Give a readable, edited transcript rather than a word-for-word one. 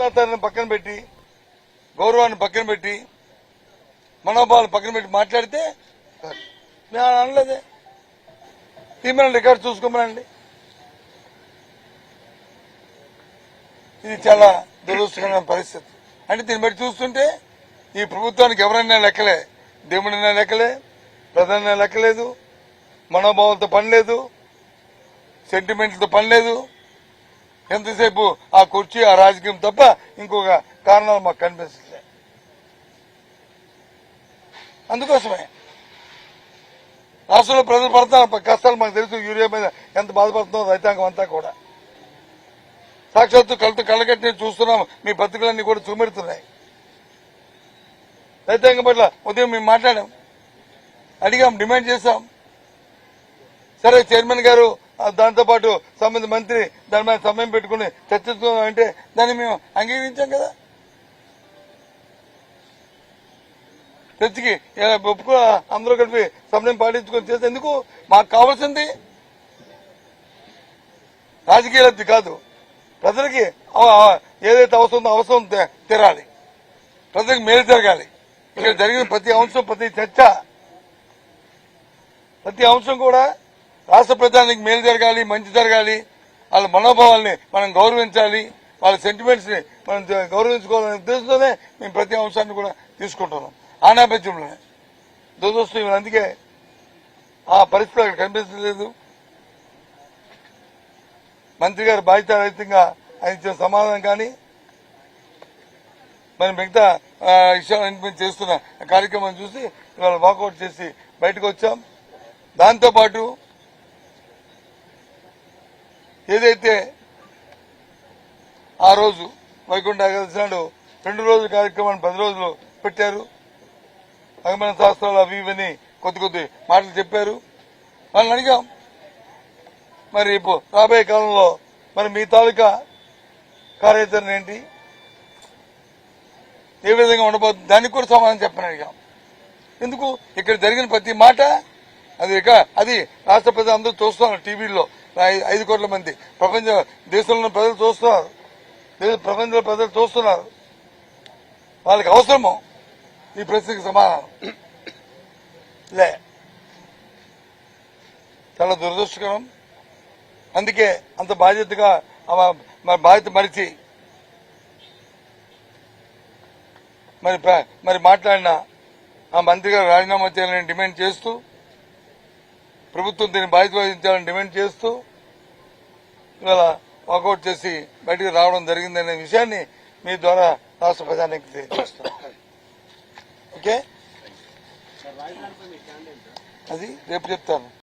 సిద్ధాంతాన్ని పక్కన పెట్టి గౌరవాన్ని పక్కన పెట్టి మనోభావాలు పక్కన పెట్టి మాట్లాడితే నేను అనలేదే. తీమైన రికార్డు చూసుకోమనండి. ఇది చాలా దురదృష్టకరమైన పరిస్థితి. అంటే దీన్ని బట్టి చూస్తుంటే ఈ ప్రభుత్వానికి ఎవరైనా లెక్కలే, దేవుడైనా లెక్కలే, ప్రధాన లెక్కలేదు, మనోభావాలతో పని లేదు, సెంటిమెంట్లతో పని లేదు. ఎంతసేపు ఆ కుర్చీ ఆ రాజకీయం తప్ప ఇంకొక కారణాలు మాకు కనిపించలే. అందుకోసమే రాష్ట్రంలో ప్రజలు పడుతున్న కష్టాలు మాకు తెలుసు. యూరియా మీద ఎంత బాధపడుతుందో రైతాంగం అంతా కూడా సాక్షాత్తు కళ్ళకట్టి చూస్తున్నాం. మీ పత్రికలన్నీ కూడా చూపెడుతున్నాయి. రైతాంగం పట్ల ఉదయం మేము మాట్లాడాం, అడిగాం, డిమాండ్ చేశాం. సరే చైర్మన్ గారు దాంతోపాటు సంబంధిత మంత్రి దాని మీద సమయం పెట్టుకుని చర్చిస్తున్నాం అంటే దాన్ని మేము అంగీకరించాం కదా. చర్చకి ఒప్పుకో అందరూ కలిపి సమయం పాటించుకొని చేస్తే ఎందుకు? మాకు కావాల్సింది రాజకీయ లబ్ధి కాదు, ప్రజలకి ఏదైతే అవసరం తీరాలి, ప్రజలకు మేలు జరగాలి. ఇక్కడ జరిగిన ప్రతి అంశం, ప్రతి చర్చ, ప్రతి అంశం కూడా రాష్ట్ర ప్రజానికి మేలు జరగాలి, మంచి జరగాలి. వాళ్ళ మనోభావాల్ని మనం గౌరవించాలి, వాళ్ళ సెంటిమెంట్స్ ని మనం గౌరవించుకోవాలనే ఉద్దేశంతోనే మేము ప్రతి అంశాన్ని కూడా తీసుకుంటున్నాం. ఆ నేపథ్యంలోనే దురదృష్టం. అందుకే ఆ పరిస్థితి అక్కడ కనిపించలేదు. మంత్రి గారు బాధ్యతారహితంగా ఆయన ఇచ్చిన సమాధానం కానీ మరి మిగతా విషయాలు చేస్తున్న కార్యక్రమం చూసి ఇవాళ వాకౌట్ చేసి బయటకు వచ్చాం. దాంతోపాటు ఏదైతే ఆ రోజు వైకుంఠ ఏకాదశి నాడు 2 రోజుల కార్యక్రమాన్ని 10 రోజులు పెట్టారు. అగమన శాస్త్రాలు అవి ఇవన్నీ కొద్ది మాటలు చెప్పారు. వాళ్ళని అడిగాం, మరి ఇప్పుడు రాబోయే కాలంలో మరి మీ తాలూకా కార్యాచరణ ఏంటి, ఏ విధంగా ఉండబోతుంది, దానికి కూడా సమాధానం చెప్పని అడిగాం. ఎందుకు? ఇక్కడ జరిగిన ప్రతి మాట అది రాష్ట్ర ప్రజలు అందరూ చూస్తున్నారు. టీవీల్లో 5 కోట్ల మంది దేశంలో ప్రజలు చూస్తున్నారు, ప్రపంచంలో ప్రజలు చూస్తున్నారు. వాళ్ళకి అవసరమో ఈ ప్రశ్నకి సమాధానం లే. చాలా దురదృష్టకరం. అందుకే అంత బాధ్యతగా బాధ్యత మరిచి మరి మాట్లాడిన ఆ మంత్రి గారు రాజీనామా చేయాలని డిమాండ్ చేస్తూ, ప్రభుత్వం దీన్ని బాధ్యత వహించాలని డిమాండ్ చేస్తూ ఇవాళ వాకౌట్ చేసి బయటకు రావడం జరిగిందనే విషయాన్ని మీ ద్వారా రాష్ట్ర ప్రజానికి తెలియజేస్తున్నాం. ఓకే, అది రేపు చెప్తాను.